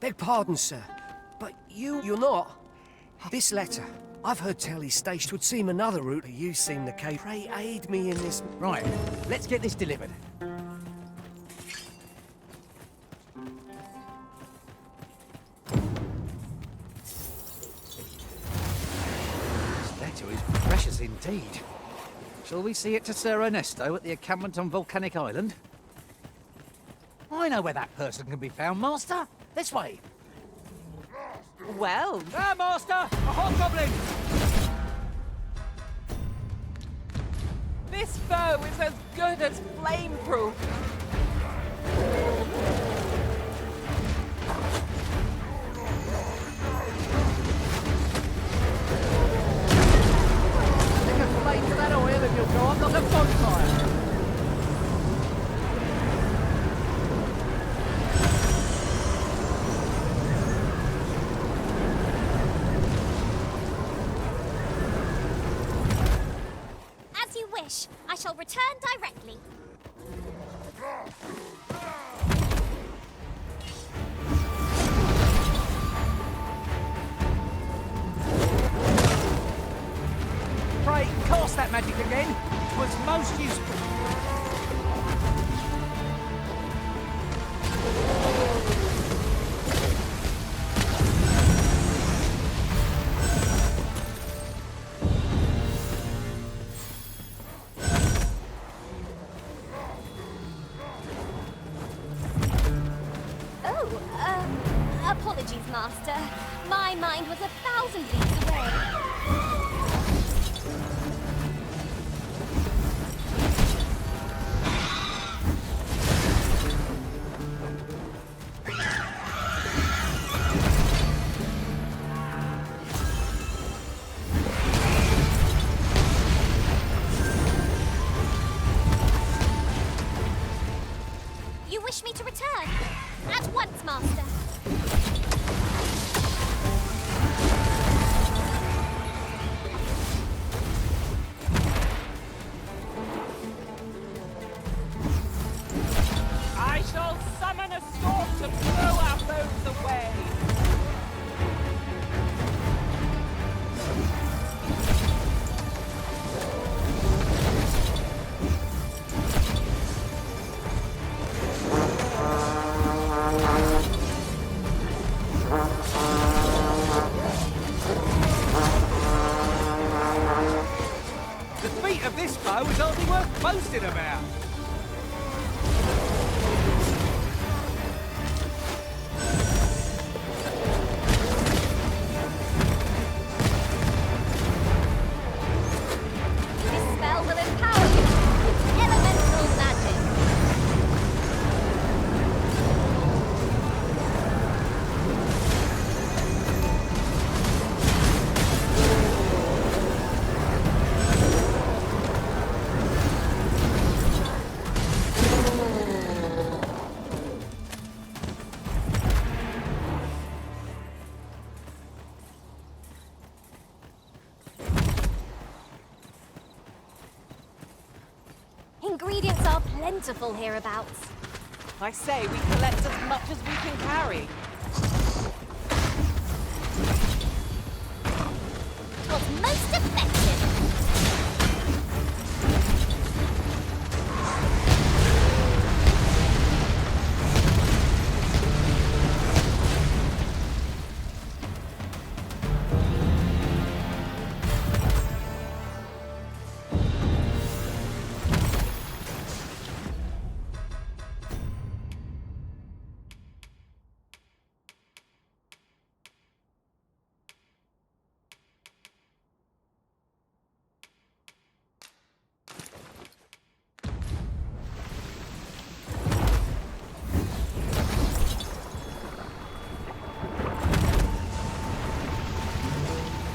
Beg pardon, sir, but you're not. This letter, I've heard tell his station would seem another route, but you seem the case. Pray aid me in this. Right, let's get this delivered. This letter is precious indeed. Shall we see it to Sir Ernesto at the encampment on Volcanic Island? I know where that person can be found, Master. This way. Well... Ah, Master! A hobgoblin! This bow is as good as flame-proof. Stick a flame to that oil and you'll go up like a bonfire. I shall return directly. Pray, cast that magic again. It was most useful. Apologies, Master. My mind was 1,000 leagues away. You wish me to return? At once, Master. I shall summon a storm to blow our foes away. The feat of this bow is hardly worth boasting about. This spell will empower you with elemental magic. Ingredients are plentiful hereabouts. I say we collect as much as we can carry. Was most effective.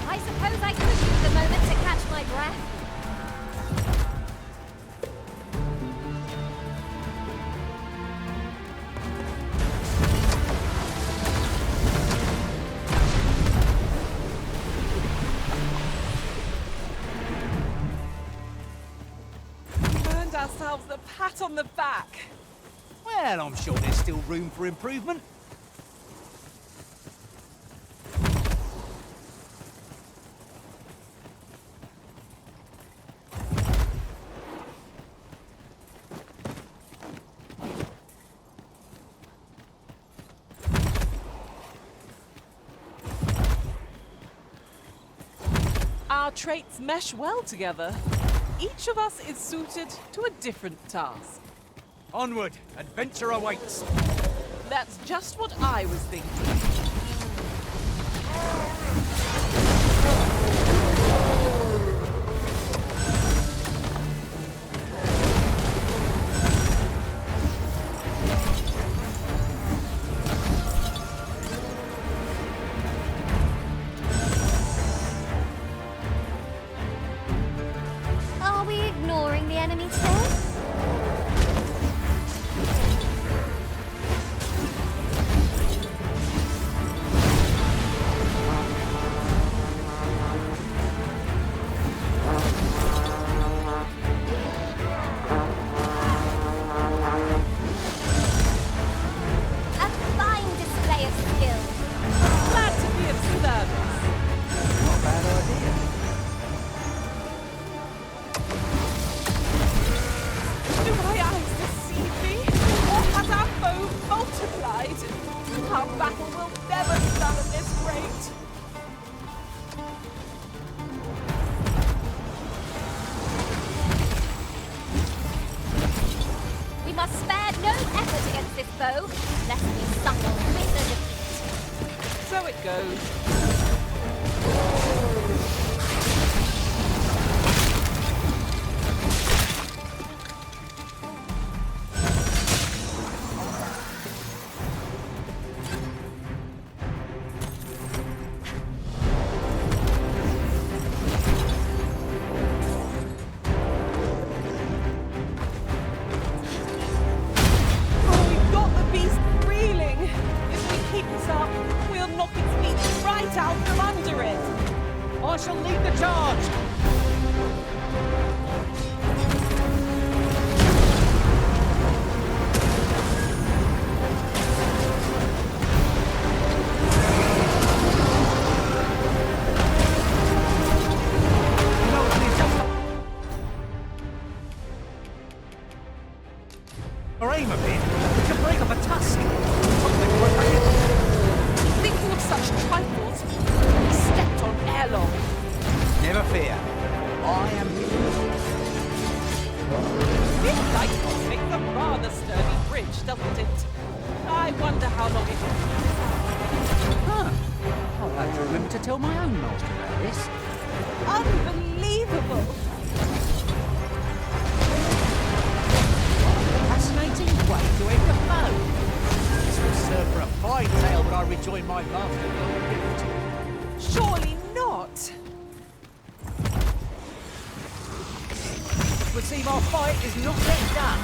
I suppose I could use a moment to catch my breath. a pat on the back. Well, I'm sure there's still room for improvement. Our traits mesh well together. Each of us is suited to a different task. Onward, adventure awaits. That's just what I was thinking. Are we ignoring the enemy today? A fine display of skill. Glad to be of service. Not a bad idea. Do my eyes deceive me? Or has our foe multiplied? Our battle will never be done at this rate. We must spare no effort against this foe, lest we suffer bitter defeat. So it goes. Oh, we've got the beast reeling. If we keep this up, we'll knock its feet right out from under it. I shall lead the charge. Or aim a bit. We can break up a tusk. Thinking of such trifles, we stepped on airlock. Never fear. I am here. This lighthouse makes a rather sturdy bridge, doesn't it? I wonder how long it will last. Huh. I'll have to remember to tell my own master about this. Unbelievable! Fascinating way to end the foe. This will serve for a fine tale when I rejoin my master in the gift. Surely not! It would seem our fight is not yet done.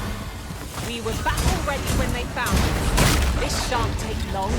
We were battle ready when they found us. This shan't take long.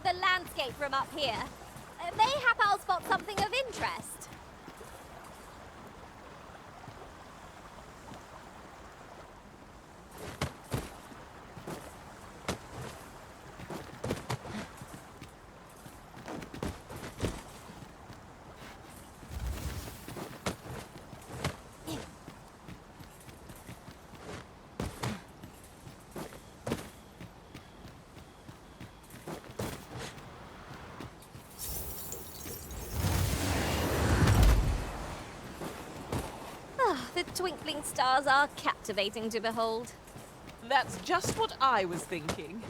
of the landscape from up here. Mayhap I'll spot something of interest. The twinkling stars are captivating to behold. That's just what I was thinking.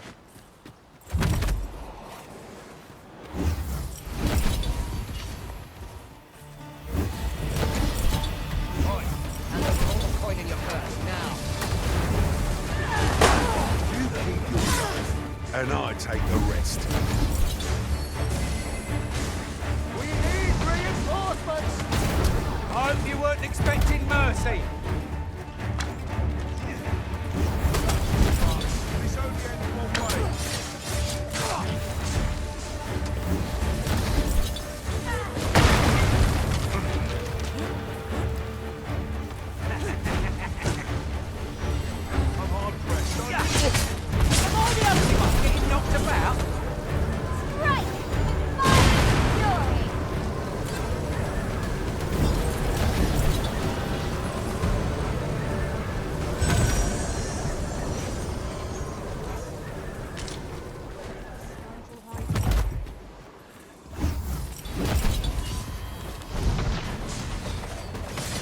Right, and the gold coin in your purse, now. You keep yours, and I take the rest. We need reinforcements! I hope you weren't expecting mercy. This only ends one way. I'm hard pressed. Am I the only one getting knocked about? Right! Fine fury!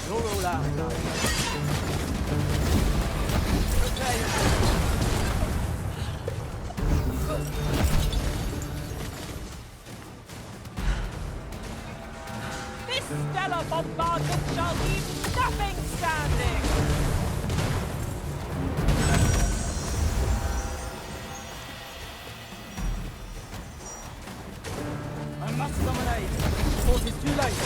You're all out, This stellar bombardment shall leave nothing standing! I must summon aid. Before it is too late.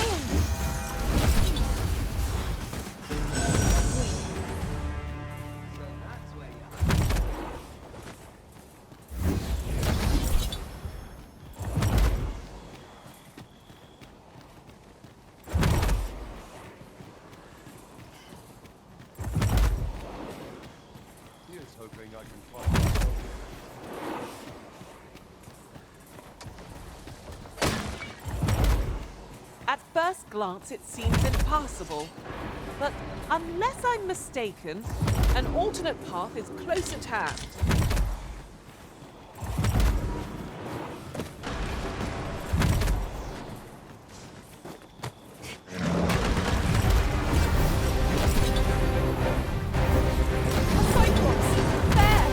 Here's hoping I can find myself. At first glance, it seems impassable. But unless I'm mistaken, an alternate path is close at hand. A cyclops! There!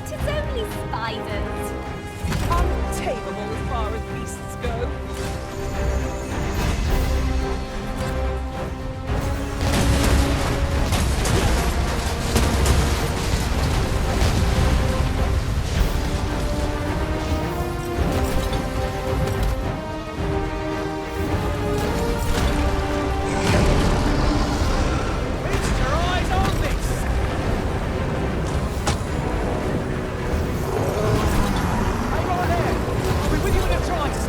Tis only spiders. Untamable as far as beasts go. Feast your eyes on this! Hey, right there! I'll be with you in a trice!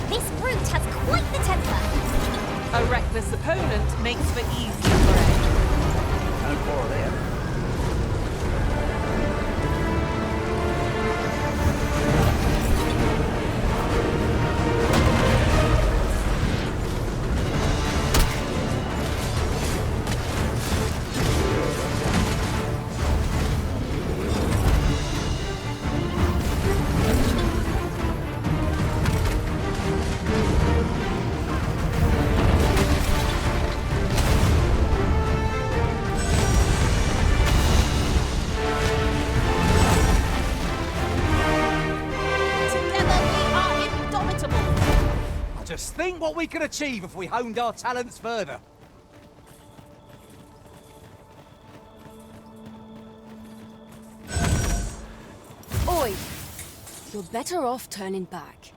This brute has quite the temper. A reckless opponent makes for easy prey. No quarrel there. what we could achieve if we honed our talents further. Oi! You're better off turning back.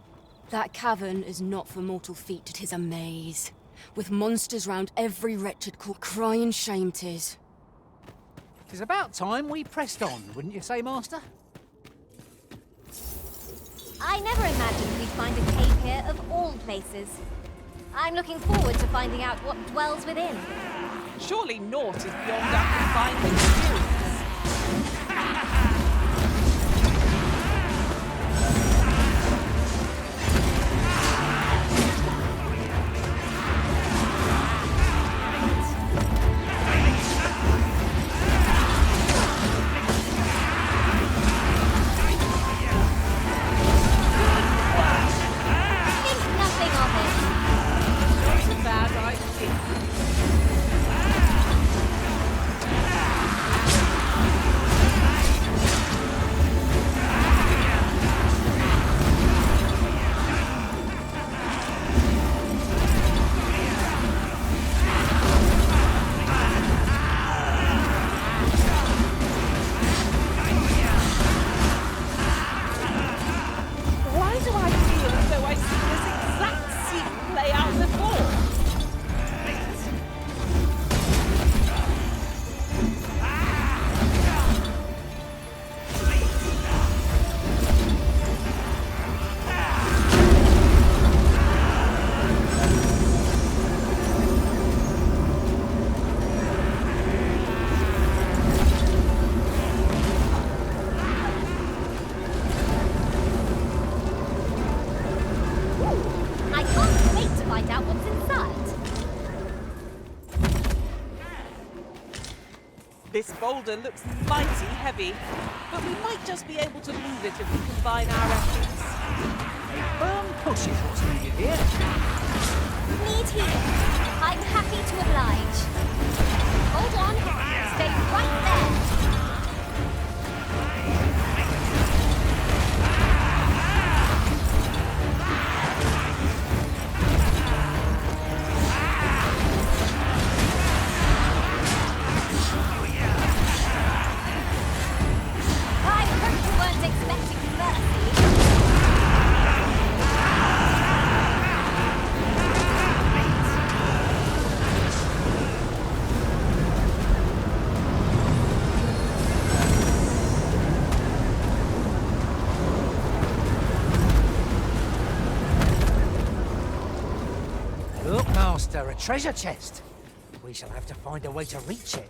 That cavern is not for mortal feet, it is a maze. With monsters round every wretched corner. Crying shame 'tis. 'Tis about time we pressed on, wouldn't you say, Master? I never imagined we'd find a cave here of all places. I'm looking forward to finding out what dwells within. Surely naught is beyond our confinement experience. Think nothing of it. Not a bad idea. Why do I feel as though I've seen this exact scene play out before? I can't wait to find out what's inside. This boulder looks mighty heavy, but we might just be able to move it if we combine our efforts. A firm push is what's needed here. Need healing. I'm happy to oblige. Hold on. Stay right there. I hope you weren't expecting mercy. Look, Master, a treasure chest. We shall have to find a way to reach it.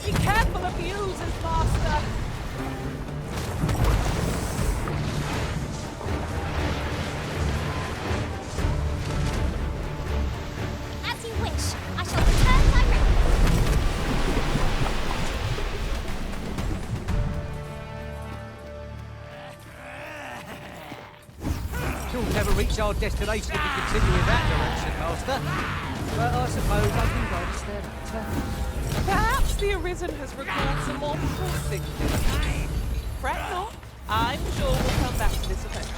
Be careful of users, Master. As you wish. I shall return directly. We'll never reach our destination if we continue in that direction, Master. But I suppose I can guide us there later. Perhaps the Arisen has recalled some more pressing things. Fret not. I'm sure we'll come back to this eventually.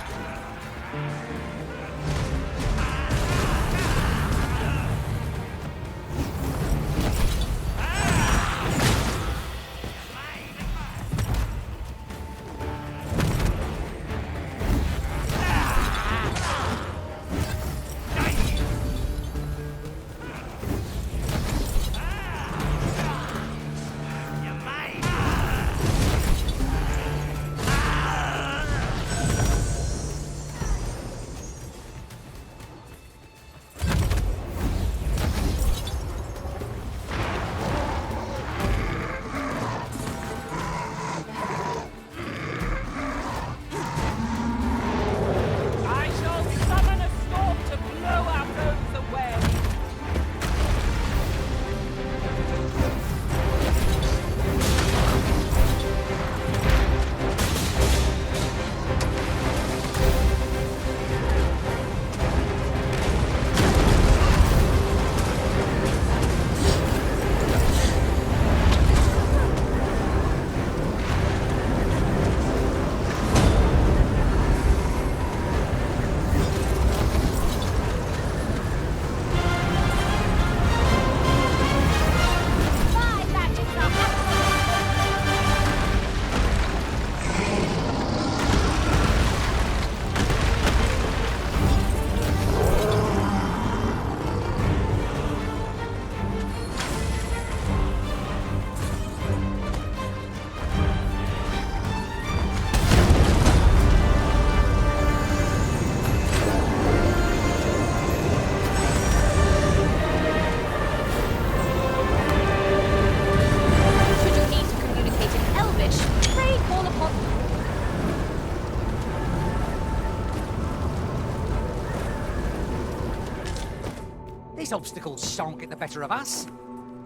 This obstacle shan't get the better of us.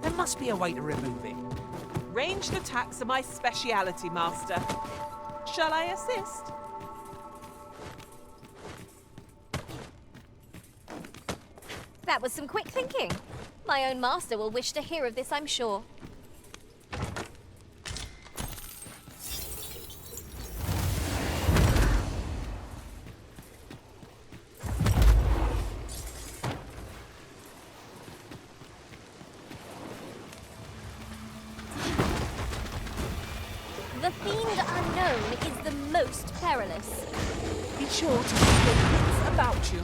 There must be a way to remove it. Ranged attacks are my speciality, Master. Shall I assist? That was some quick thinking. My own master will wish to hear of this, I'm sure. The Fiend Unknown is the most perilous. Be sure to keep your wits about you.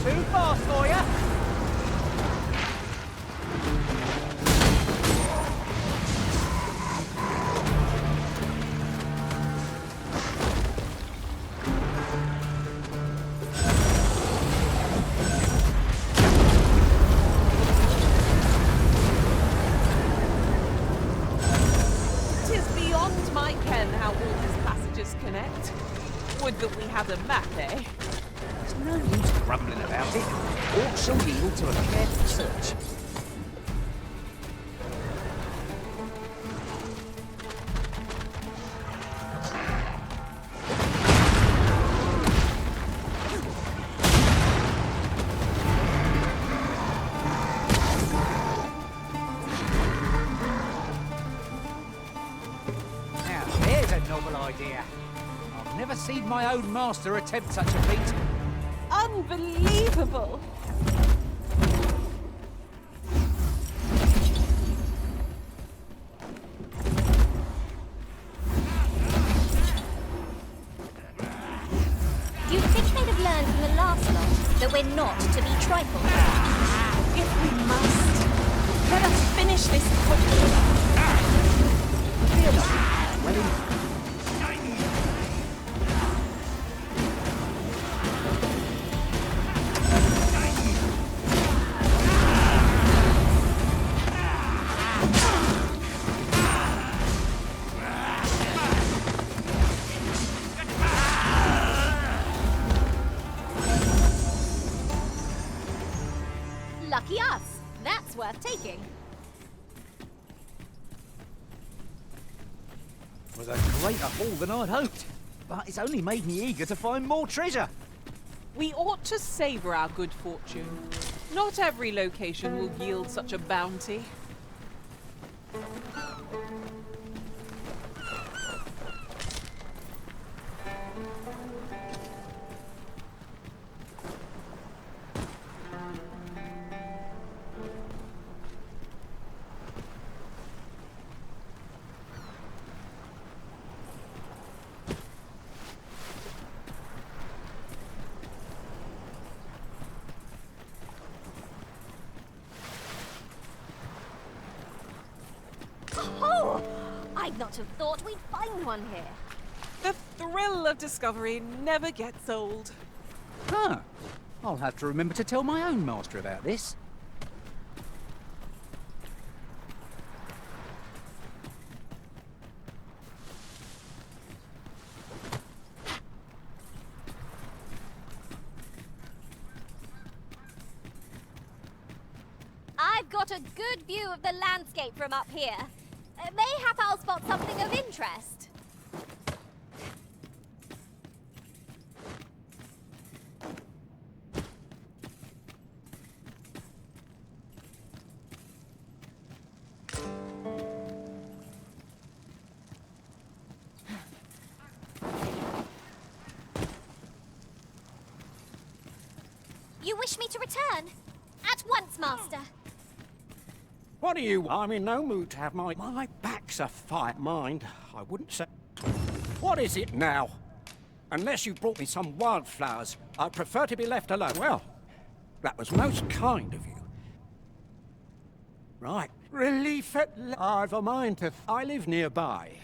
Too fast for you. Tis beyond my ken how all these passages connect. Would that we had a map, eh? There's no use grumbling about it. All shall yield to a careful search. Now, there's a novel idea. I've never seen my own master attempt such a feat. Unbelievable! You'd think they'd have learned from the last lot that we're not to be trifled. If we must, let us finish this quickly. Well enough. Lucky us. That's worth taking. Was a greater haul than I'd hoped, but it's only made me eager to find more treasure. We ought to savour our good fortune. Not every location will yield such a bounty. Oh! I'd not have thought we'd find one here. The thrill of discovery never gets old. Huh. I'll have to remember to tell my own master about this. I've got a good view of the landscape from up here. Mayhap I'll spot something of interest. You wish me to return? At once, Master. What do you? I'm in no mood to have my back Jack's a fine mind. I wouldn't say... What is it now? Unless you brought me some wildflowers, I'd prefer to be left alone. Well, that was most kind of you. Right. Relief at... I've a mind to... I live nearby.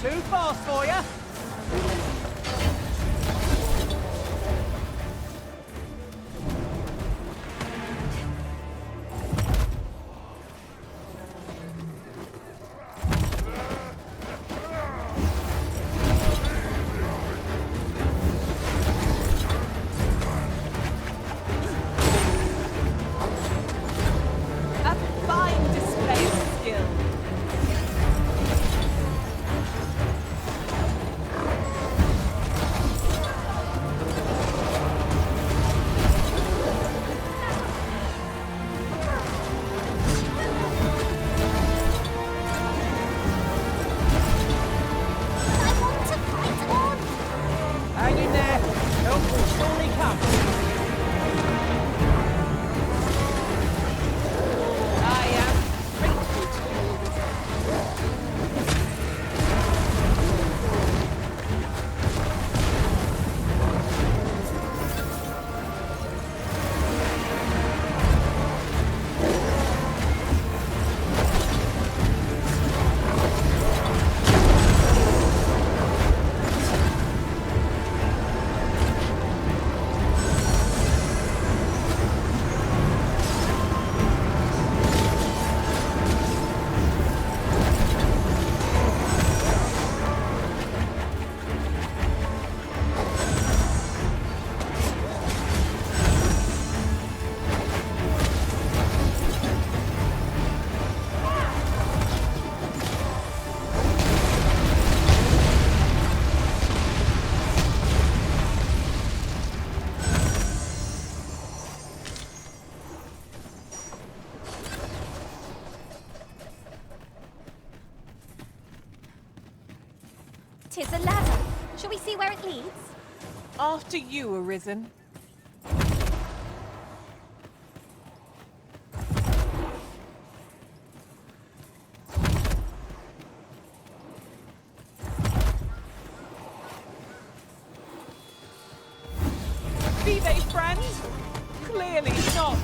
Too fast for you. A fine display of skill. I want to fight on! Hang in there. Help will surely come. I am grateful to you. Tis a ladder. Shall we see where it leads? After you, Arisen. Be they friend? Clearly not.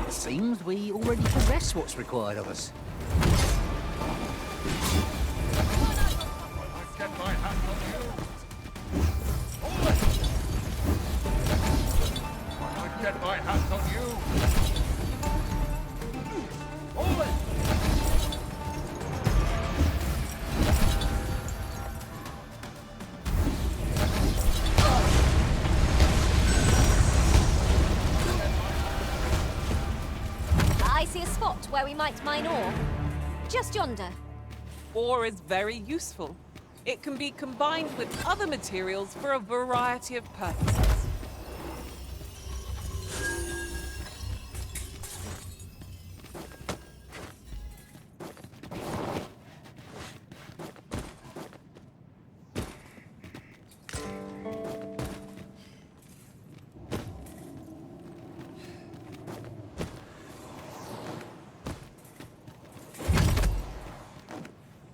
Seems we already possess what's required of us. Get my hands on you. I get my hands on you. I see a spot where we might mine ore. Just yonder. Ore is very useful. It can be combined with other materials for a variety of purposes.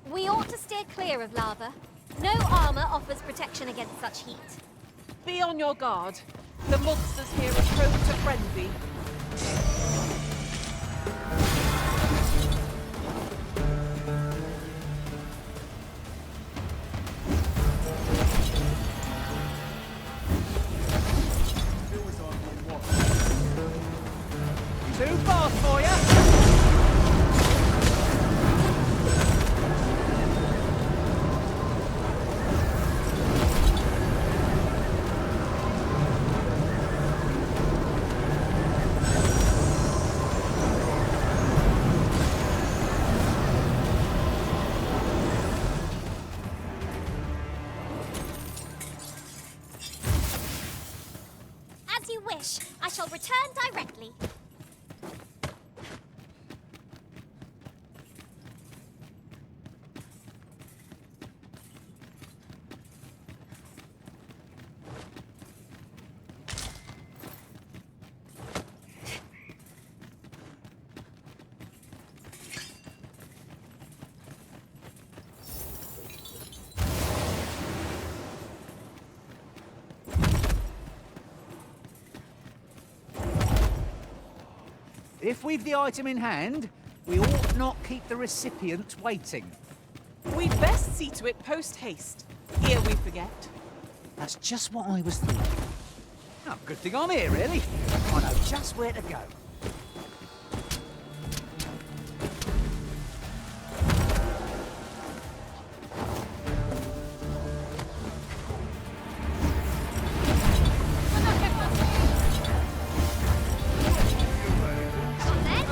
We ought to steer clear of lava. No armor offers protection against such heat. Be on your guard. The monsters here are prone to frenzy. Too fast for you. As you wish. I shall return directly. If we've the item in hand, we ought not keep the recipient waiting. We'd best see to it post-haste. Ere we forget. That's just what I was thinking. Oh, good thing I'm here, really. I know just where to go.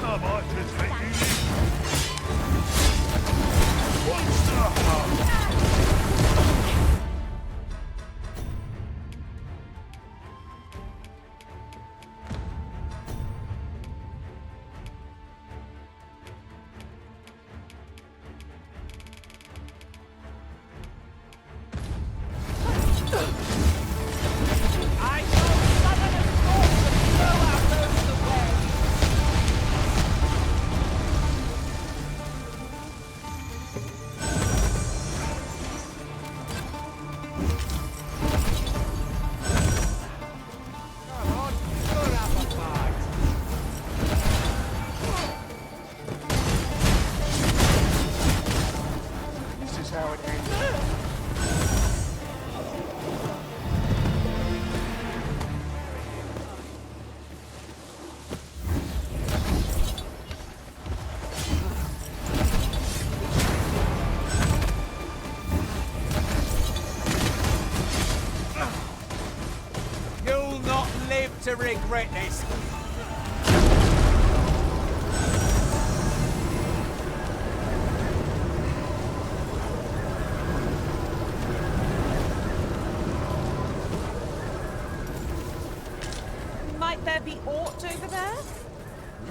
I might just let you live. What's the harm? I shall summon a storm to blow our foes away. Come on, put up a fight. This is how it ends. You'll not live to regret this. Might there be aught over there?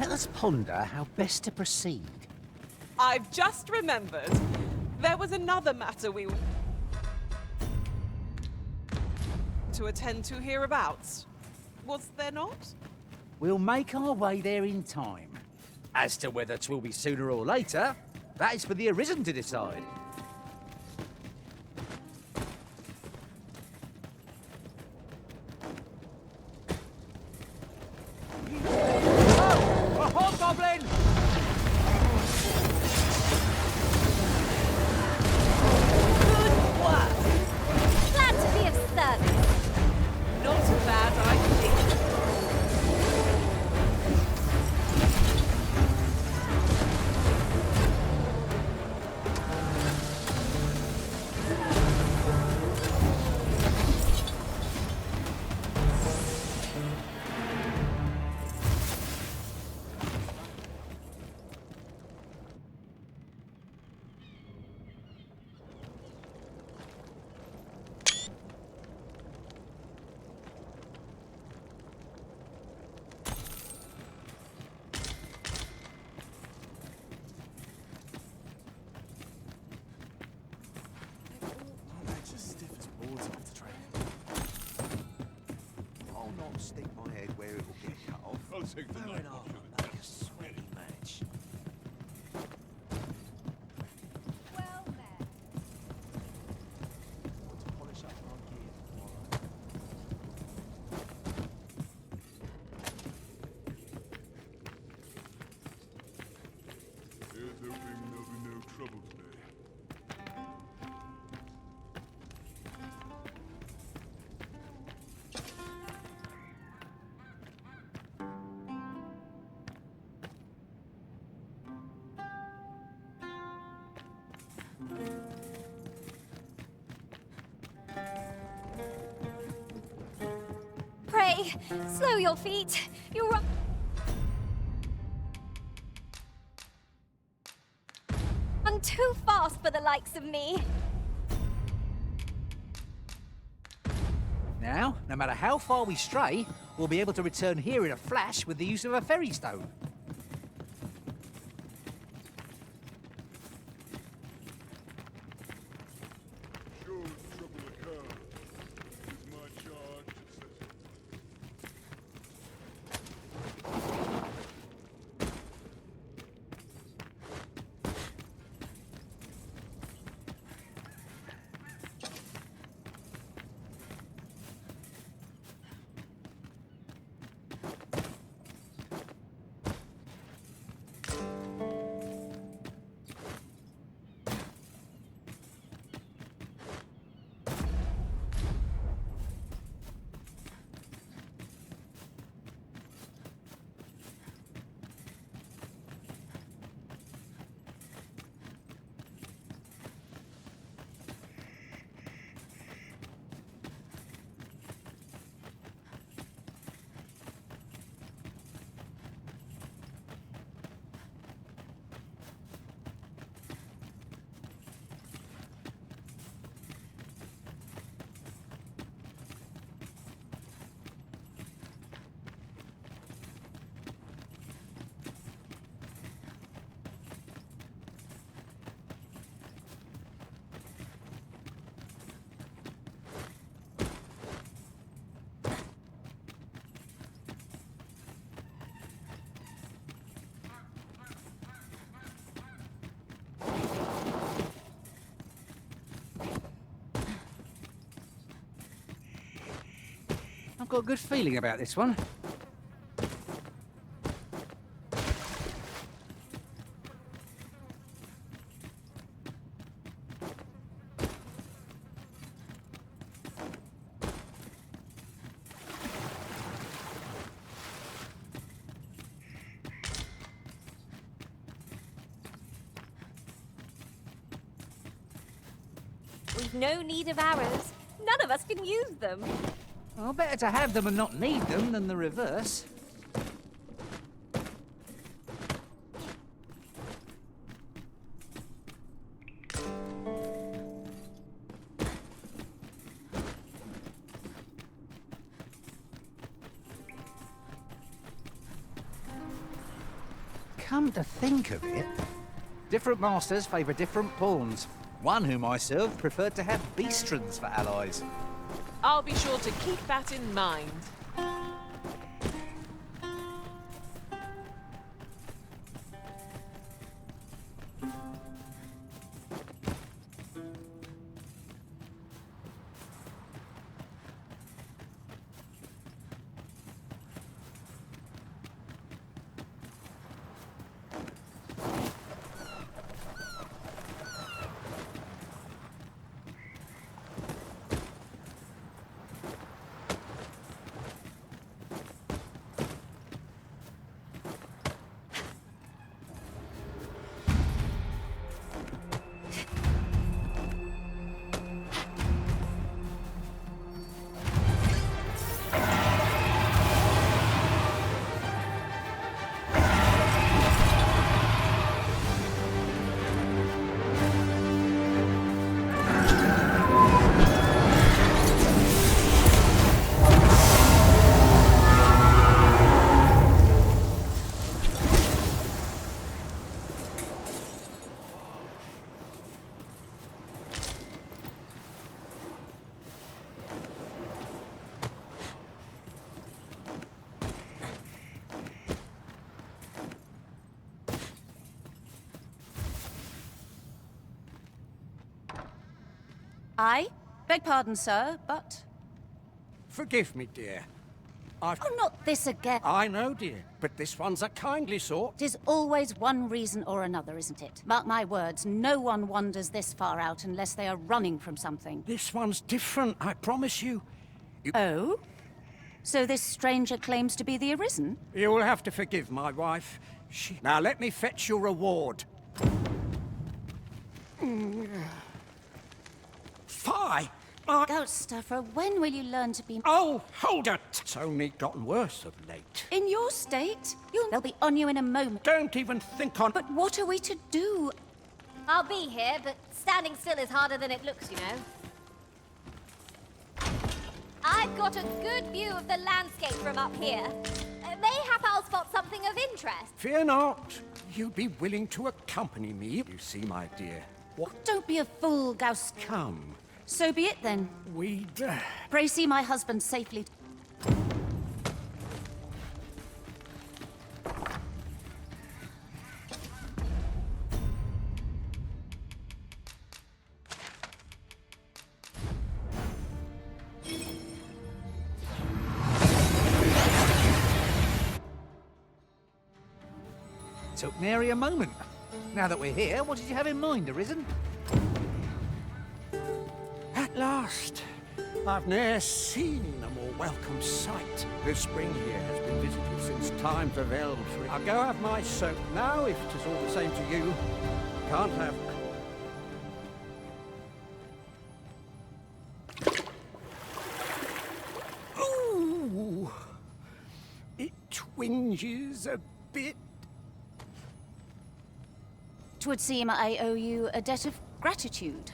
Let us ponder how best to proceed. I've just remembered. There was another matter we to attend to hereabouts. Was there not? We'll make our way there in time. As to whether 'twill be sooner or later, that is for the Arisen to decide. Oh, a hobgoblin! Good work. Glad to be of service. Not a bad idea. I'll not stick my head where it will get cut off. I'll take the knife off you. Sweaty match. Well met. way! Slow your feet! You're run too fast for the likes of me! Now, no matter how far we stray, we'll be able to return here in a flash with the use of a ferry stone. Should trouble occur, it's my charge to settle. I've got a good feeling about this one. We've no need of arrows. None of us can use them. Well, better to have them and not need them than the reverse. Come to think of it, different masters favour different pawns. One whom I served preferred to have beastrons for allies. I'll be sure to keep that in mind. I beg pardon, sir, but... Forgive me, dear. I've... Oh, not this again. I know, dear, but this one's a kindly sort. It is always one reason or another, isn't it? Mark my words, no one wanders this far out unless they are running from something. This one's different, I promise you. Oh? So this stranger claims to be the Arisen? You'll have to forgive my wife. Now let me fetch your reward. Fie! Ghost stuffer, when will you learn to be... Oh, hold it! It's only gotten worse of late. In your state? They'll be on you in a moment. Don't even think on... But what are we to do? I'll be here, but standing still is harder than it looks, you know. I've got a good view of the landscape from up here. Mayhap I'll spot something of interest. Fear not. You'd be willing to accompany me, you see, my dear. What? Don't be a fool, Ghost. Come. So be it then. We'd... Pray see my husband safely. Took nary a moment. Now that we're here, what did you have in mind, Arisen? At last. I've ne'er seen a more welcome sight. This spring here has been visited since times of Elmsbury. I'll go have my soap now, if 'tis all the same to you. Can't have... Ooh! It twinges a bit. 'Twould seem I owe you a debt of gratitude.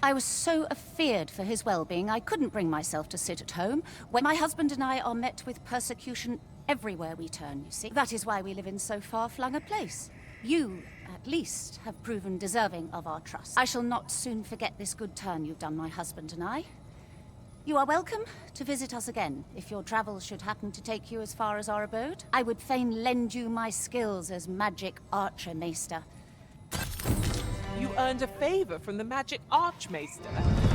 I was so afeard for his well-being, I couldn't bring myself to sit at home when my husband and I are met with persecution everywhere we turn, you see. That is why we live in so far-flung a place. You, at least, have proven deserving of our trust. I shall not soon forget this good turn you've done, my husband and I. You are welcome to visit us again, if your travels should happen to take you as far as our abode. I would fain lend you my skills as magic archer, Maester. You earned a favor from the magic archmaester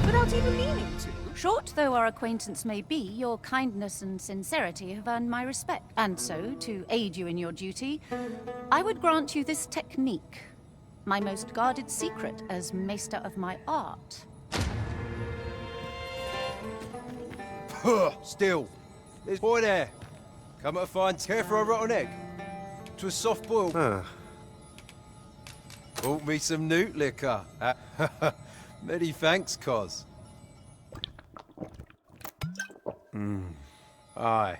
without even meaning to. Short though our acquaintance may be, your kindness and sincerity have earned my respect. And so, to aid you in your duty, I would grant you this technique, my most guarded secret as maester of my art. Still. There's a boy there. Come to find care for a rotten egg. To a soft boil. Bought me some newt liquor. Many thanks, Cos. Aye,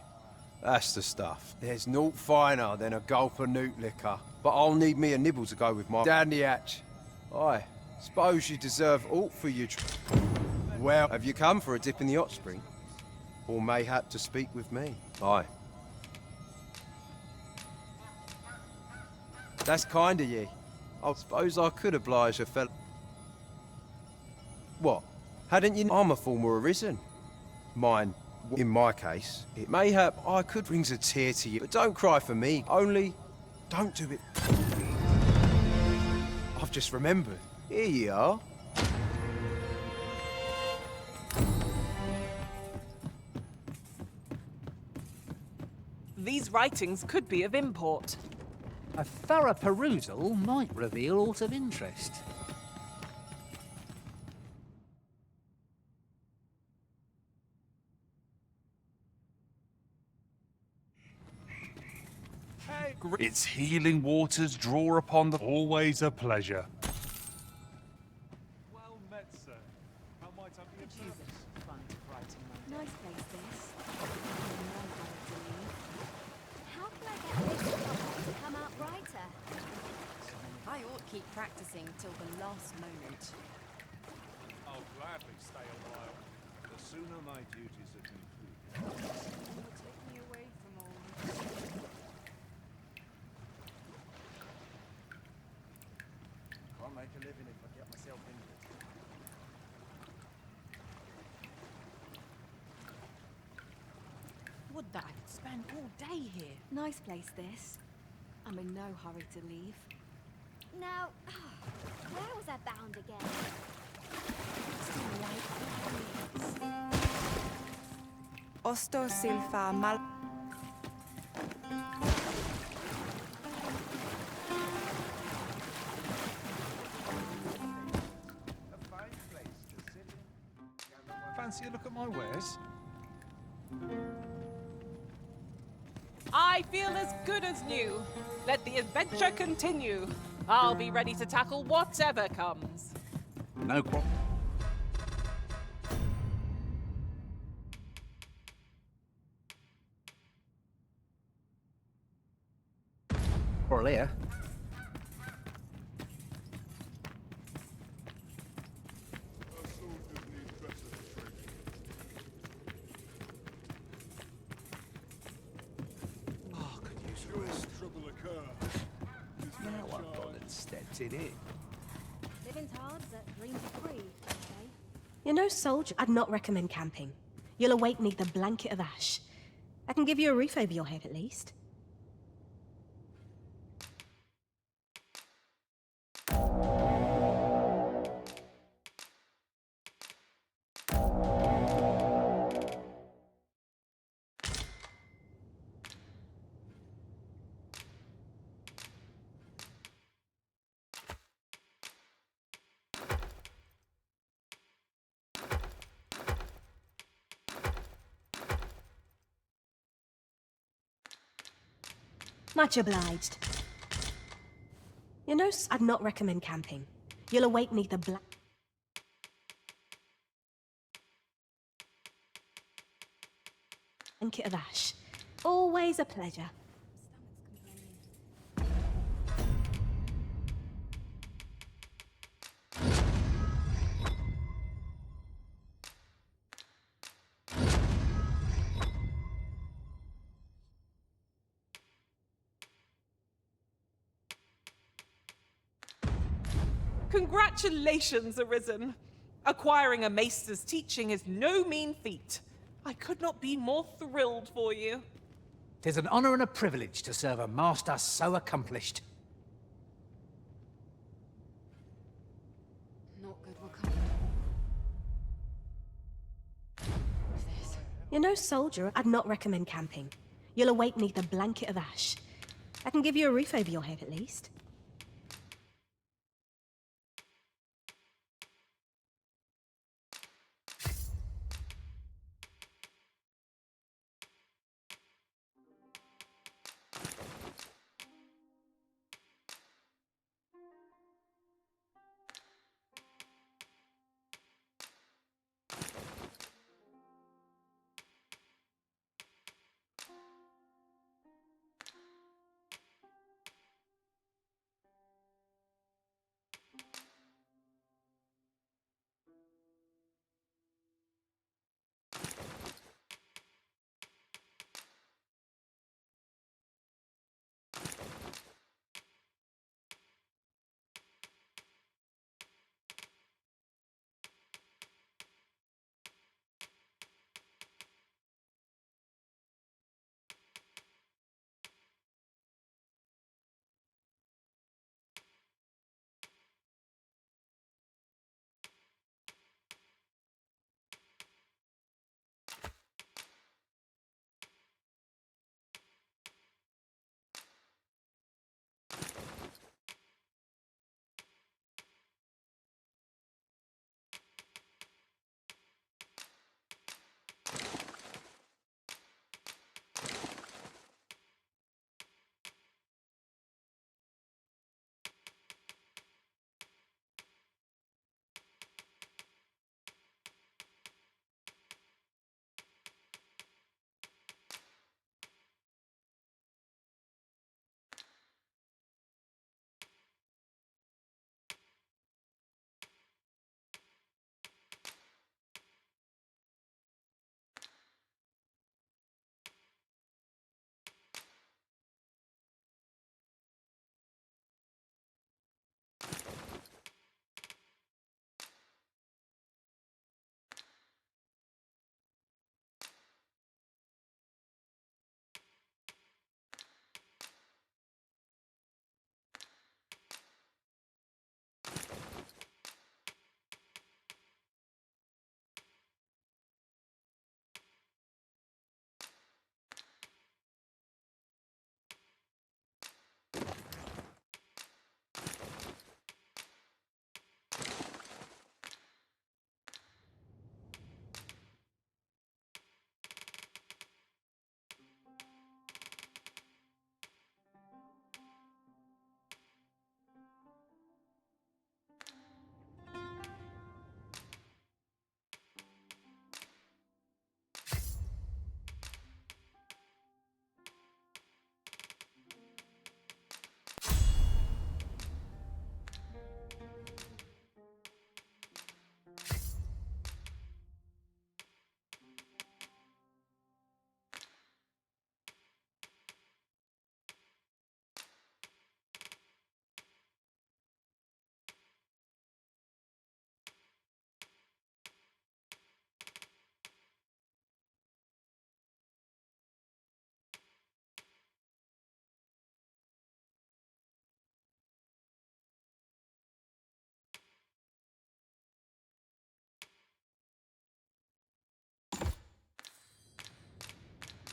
that's the stuff. There's naught finer than a gulp of newt liquor. But I'll need me a nibble to go with my... Down the hatch. Aye, suppose you deserve aught for your... Well, have you come for a dip in the hot spring? Or mayhap to speak with me? Aye. That's kind of ye. I suppose I could oblige a fellow. What? Hadn't you? I'm a former Arisen. Mine, in my case, it mayhap I could brings a tear to you, but don't cry for me. Only, don't do it. I've just remembered. Here you are. These writings could be of import. A thorough perusal might reveal aught of interest. Its healing waters draw upon the... Always a pleasure. Well met, sir. How might I be of service? Nice place, this. How can I get this novel to come out brighter? I ought to keep practicing till the last moment. I'll gladly stay a while. The sooner my duties are concluded. Take me away from all this. Can't make a living if I get myself injured. Would that I could spend all day here. Nice place, this. I'm in no hurry to leave. Now, where was I bound again? Osto silfa mal... Fancy a look at my wares? I feel as good as new. Let the adventure continue. I'll be ready to tackle whatever comes. No problem. Quarrel here. Our soldiers need better training. Oh, could use a Should rest. trouble occur, is my Now I've charge. gone and stepped in it. Living's hard, but dreams are free, they say. You know, soldier, I'd not recommend camping. You'll awake neath a blanket of ash. I can give you a roof over your head at least. Much obliged. You know, I'd not recommend camping. You'll awake neath a blanket of ash. Always a pleasure. Congratulations, Arisen. Acquiring a maester's teaching is no mean feat. I could not be more thrilled for you. 'Tis an honour and a privilege to serve a master so accomplished. Not good will come. This. You know, soldier, I'd not recommend camping. You'll awake neath a blanket of ash. I can give you a roof over your head at least.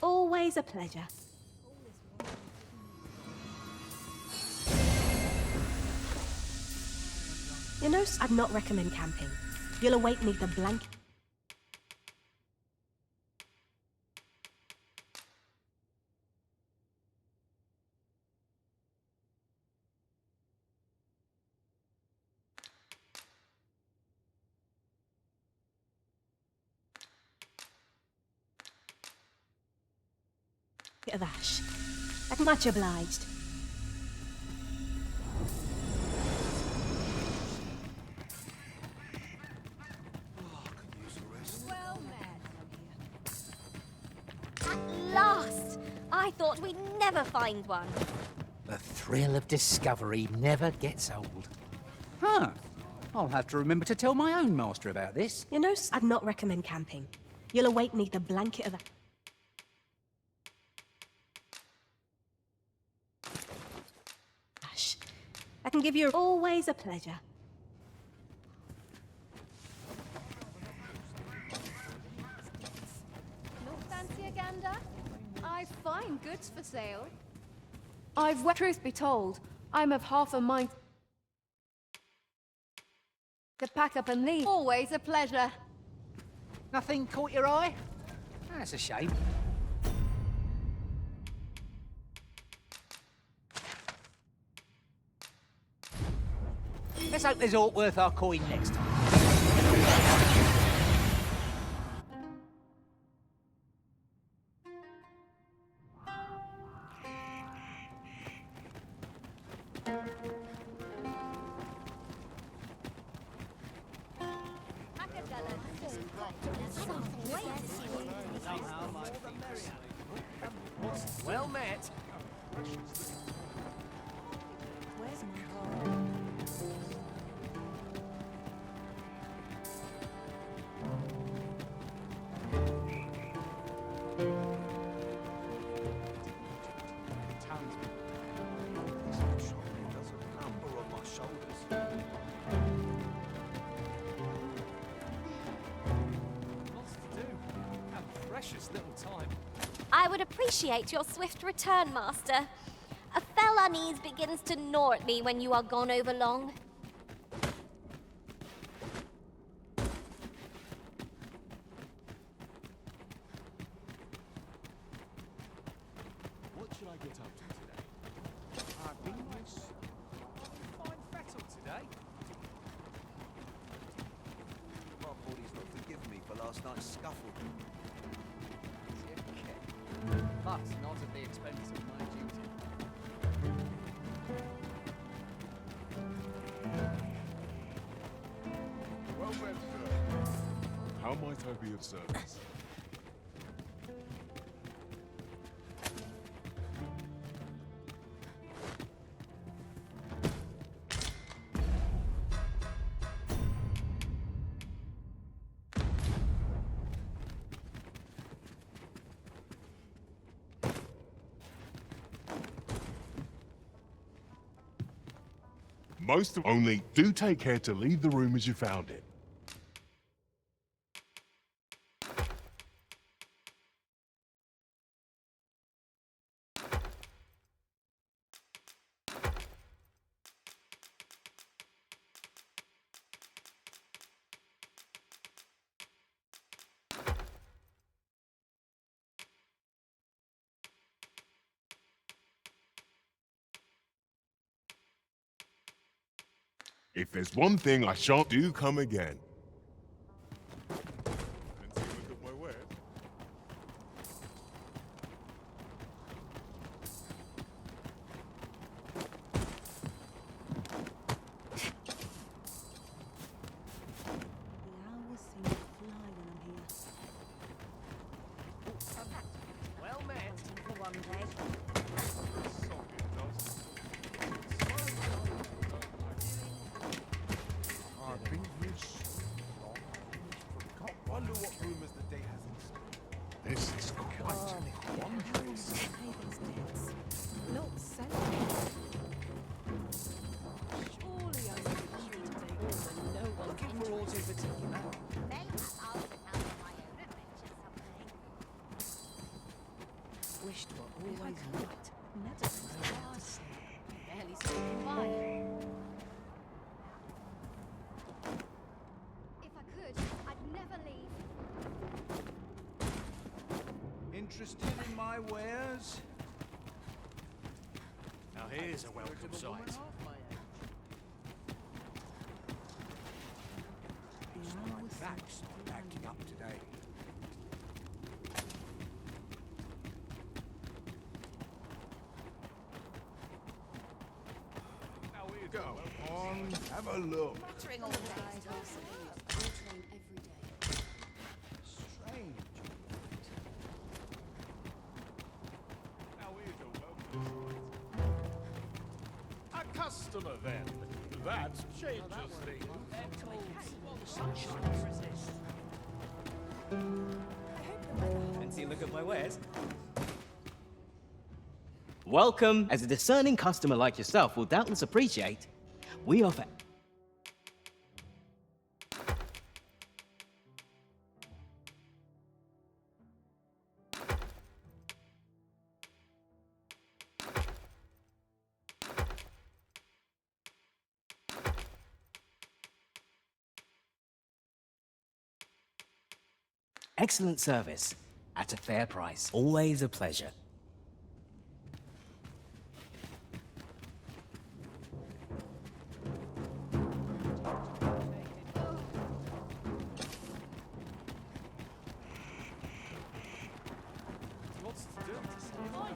Always a pleasure. You know, I'd not recommend camping. You'll awake neath a blanket of ash. I'm much obliged. At last! I thought we'd never find one. The thrill of discovery never gets old. Huh. I'll have to remember to tell my own master about this. You know, I'd not recommend camping. You'll awake neath a blanket of ash. I can give you always a pleasure. No fancy a gander? I've fine goods for sale. Truth be told, I'm of half a mind to pack up and leave. Always a pleasure. Nothing caught your eye? That's a shame. Let's hope there's aught worth our coin next time. Well met. Where's my car? Lots to do. And precious little time. I would appreciate your swift return, Master. A fell unease begins to gnaw at me when you are gone over long. What should I get up to today? I've been nice. Fine fettle today. My body's not forgiven me for last night's scuffle. But not at the expense of my duty. Well met, sir. How might I be of service? Only do take care to leave the room as you found it. If there's one thing I shan't do, come again. Fancy a look at my wares? The owls seem to fly when I'm here. Well met. For one day. Our previous my wares? Now here's a welcome sight. It's my back's not acting up today. Go on, have a look. Muttering all day. I'll train every day. Strange. Now here's a welcome. A customer then. That changes things. Fancy a look at my wares? Welcome. As a discerning customer like yourself will doubtless appreciate, we offer excellent service at a fair price. Always a pleasure.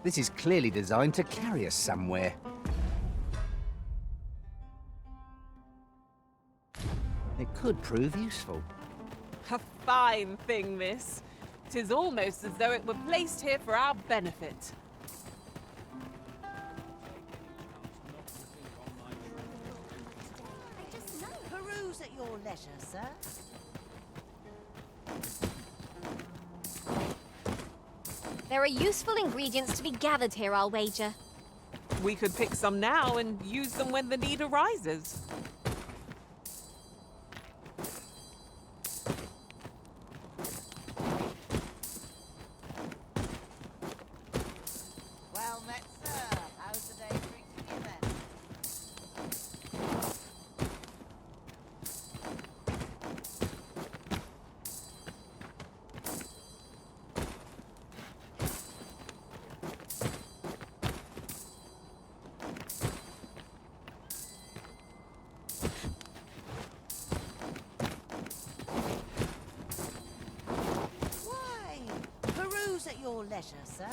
This is clearly designed to carry us somewhere. It could prove useful. A fine thing, miss. 'Tis almost as though it were placed here for our benefit. Peruse at your leisure, sir. There are useful ingredients to be gathered here, I'll wager. We could pick some now and use them when the need arises. Well met, sir. How's the day treating you then? Why? Peruse at your leisure, sir.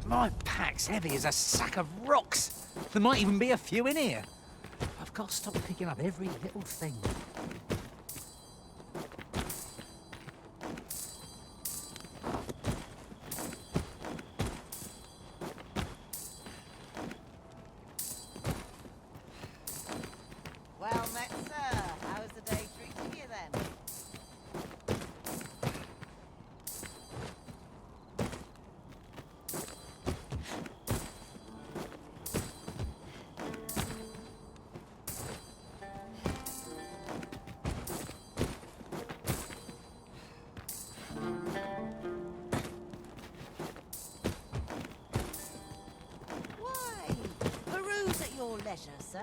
My pack's heavy as a sack of rocks. There might even be a few in here. I've got to stop picking up every little thing. Well met, sir. How's the day treating you then? Why? Peruse at your leisure, sir.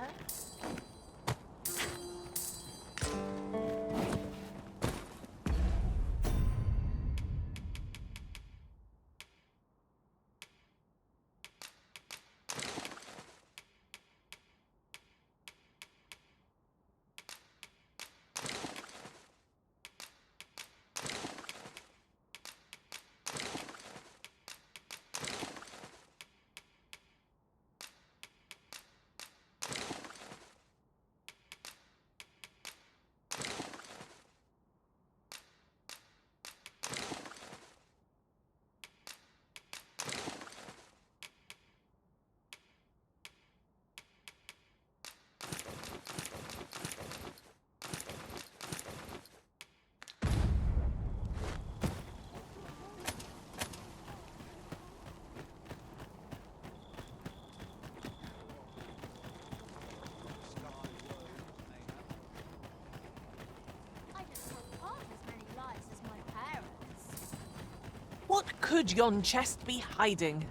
What could yon chest be hiding?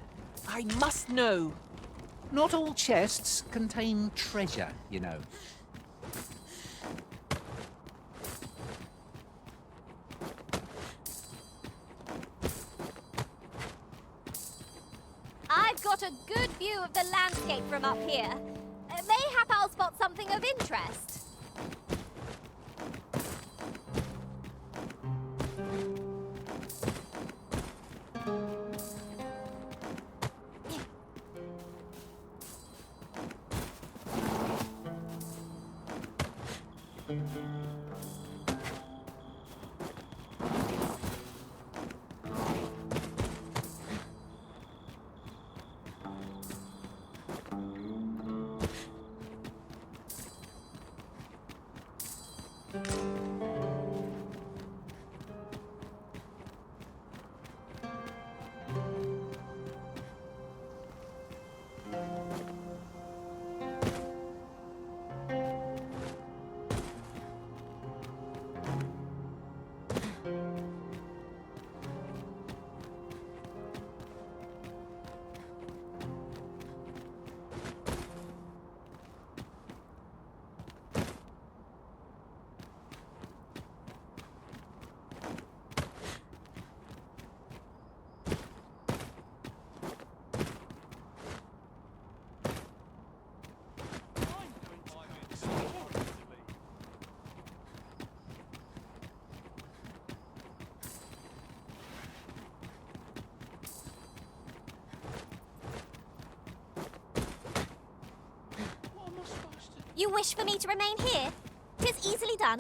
I must know. Not all chests contain treasure, you know. I've got a good view of the landscape from up here. Mayhap I'll spot something of interest. You wish for me to remain here? 'Tis easily done.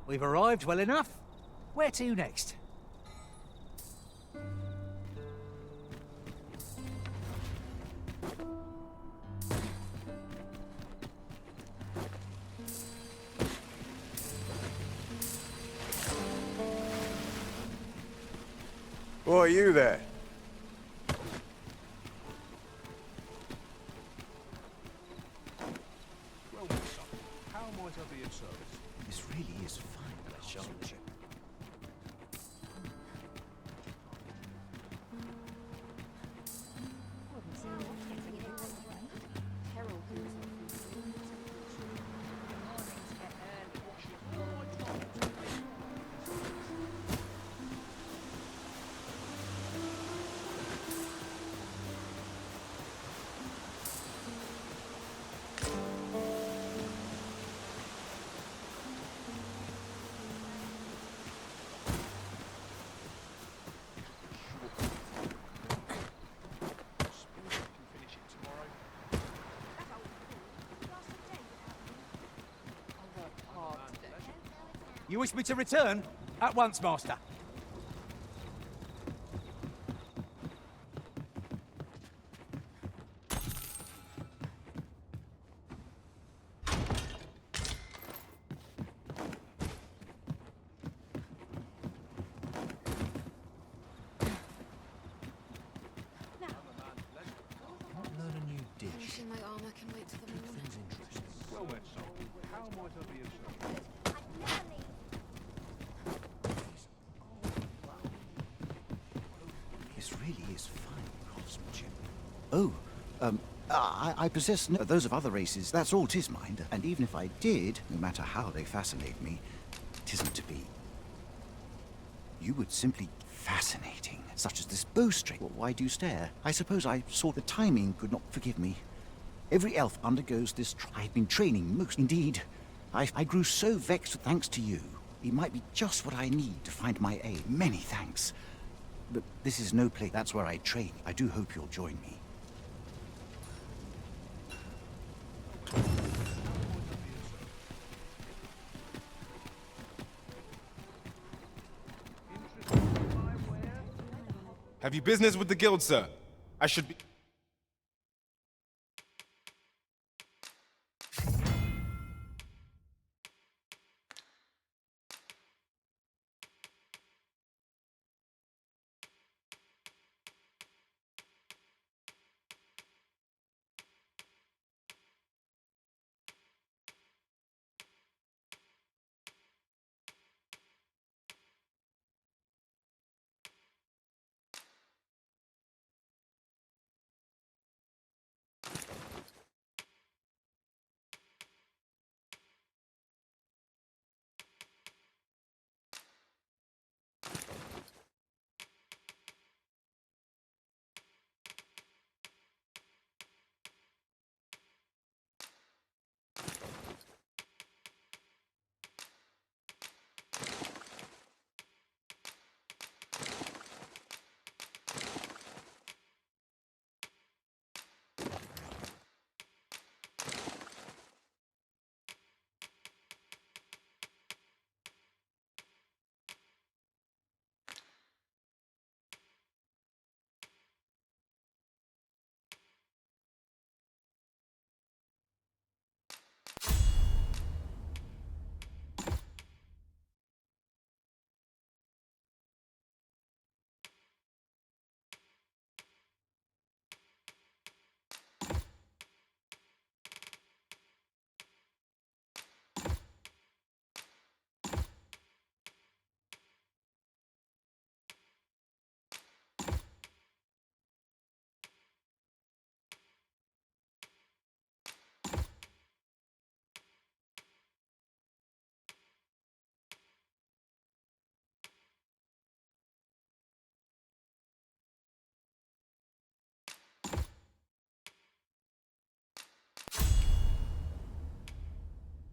We've arrived well enough. Where to next? Oh, are you there? Well, what's up? How might I be of service? This really is fine, craftsmanship. You wish me to return? At once, Master. Learn a new dish. Finishing my armor can wait till the morning. Seems interesting. Well then, son, how might I be of service? This really is fine craftsmanship. Oh, I possess those of other races. That's all 'tis, mind. And even if I did, no matter how they fascinate me, 'tisn't to be. You would simply fascinating, such as this bowstring. Well, why do you stare? I suppose I saw the timing could not forgive me. Every elf undergoes this. I've been training most. Indeed, I grew so vexed thanks to you. It might be just what I need to find my aim. Many thanks. But this is no place. That's where I train. I do hope you'll join me. Have you business with the guild, sir? I should be...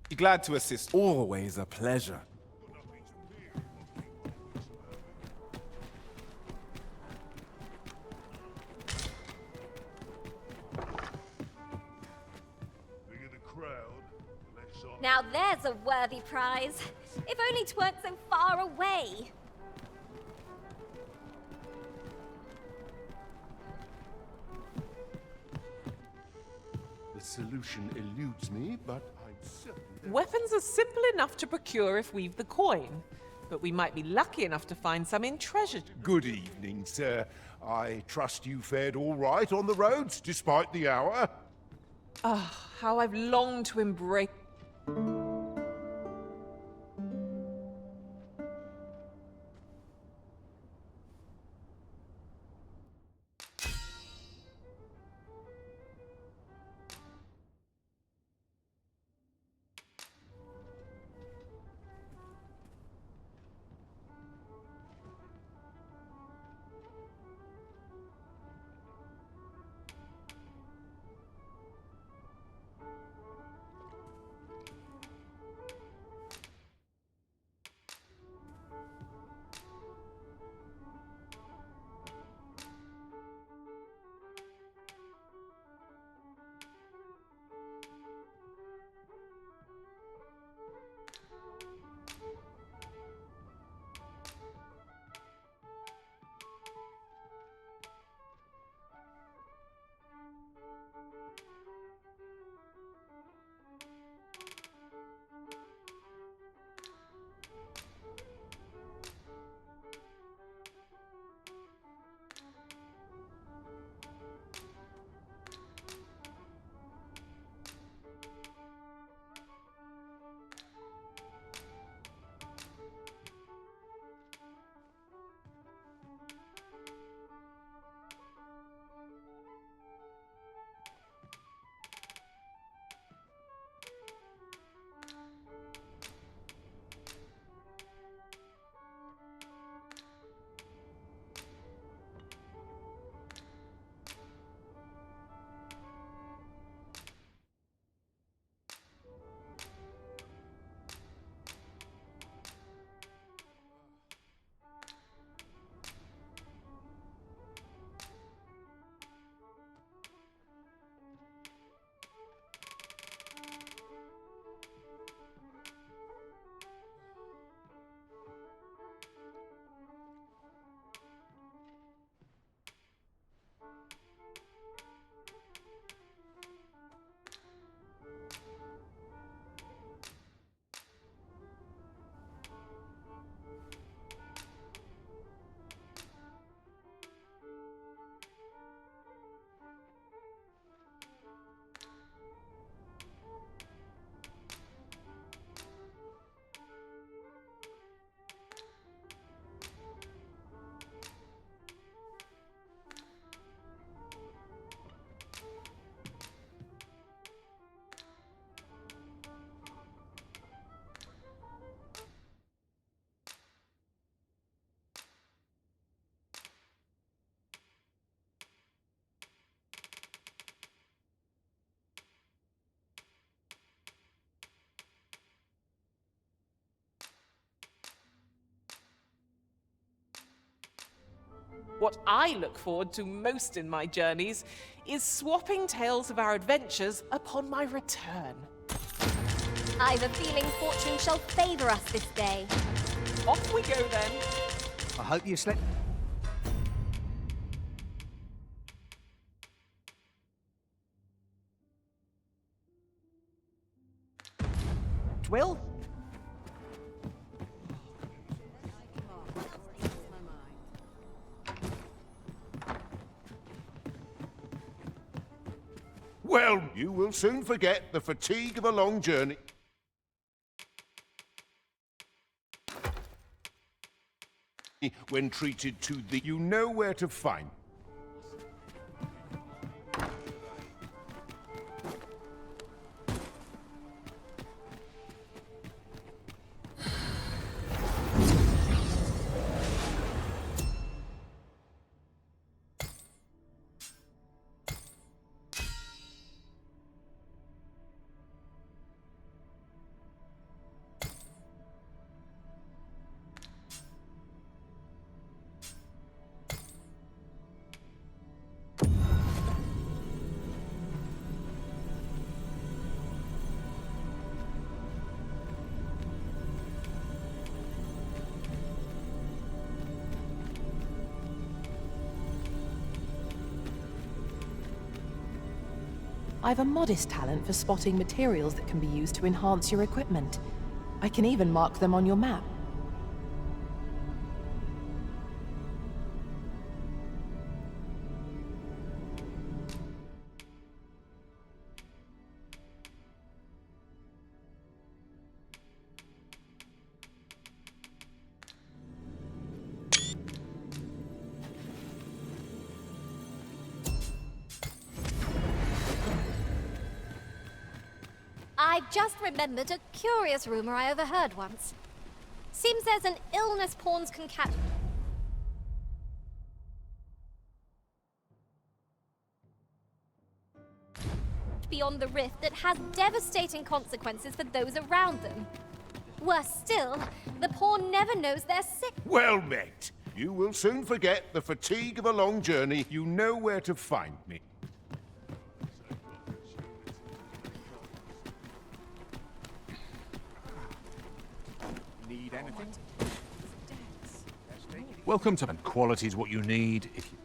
Be glad to assist. Always a pleasure. Bigger the crowd, less I... Now there's There's a worthy prize. If only 'tweren't so far away. The solution eludes me, but I'm certain. Weapons are simple enough to procure if we've the coin, but we might be lucky enough to find some in treasure. Good evening, sir. I trust you fared all right on the roads, despite the hour. Ah, how I've longed to embrace... What I look forward to most in my journeys is swapping tales of our adventures upon my return. I've a feeling fortune shall favor us this day. Off we go then. I hope you slept... Twill? Well, you will soon forget the fatigue of a long journey. When treated to the... You know where to find. I've a modest talent for spotting materials that can be used to enhance your equipment. I can even mark them on your map. I've just remembered a curious rumor I overheard once. Seems there's an illness pawns can catch beyond the rift that has devastating consequences for those around them. Worse still, the pawn never knows they're sick. Well met. You will soon forget the fatigue of a long journey. You know where to find me. Need anything? Welcome to... And quality's what you need if you...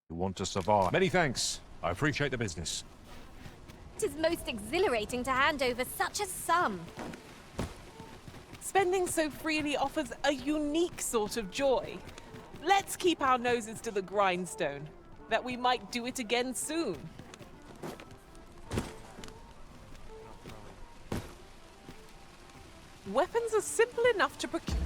You want to survive. Many thanks. I appreciate the business. It is most exhilarating to hand over such a sum. Spending so freely offers a unique sort of joy. Let's keep our noses to the grindstone, that we might do it again soon. Weapons are simple enough to procure.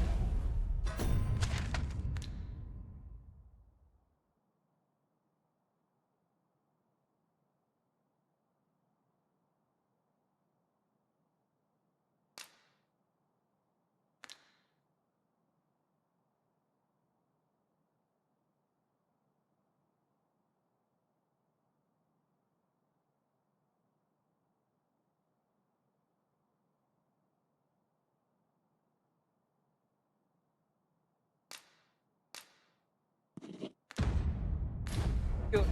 Good.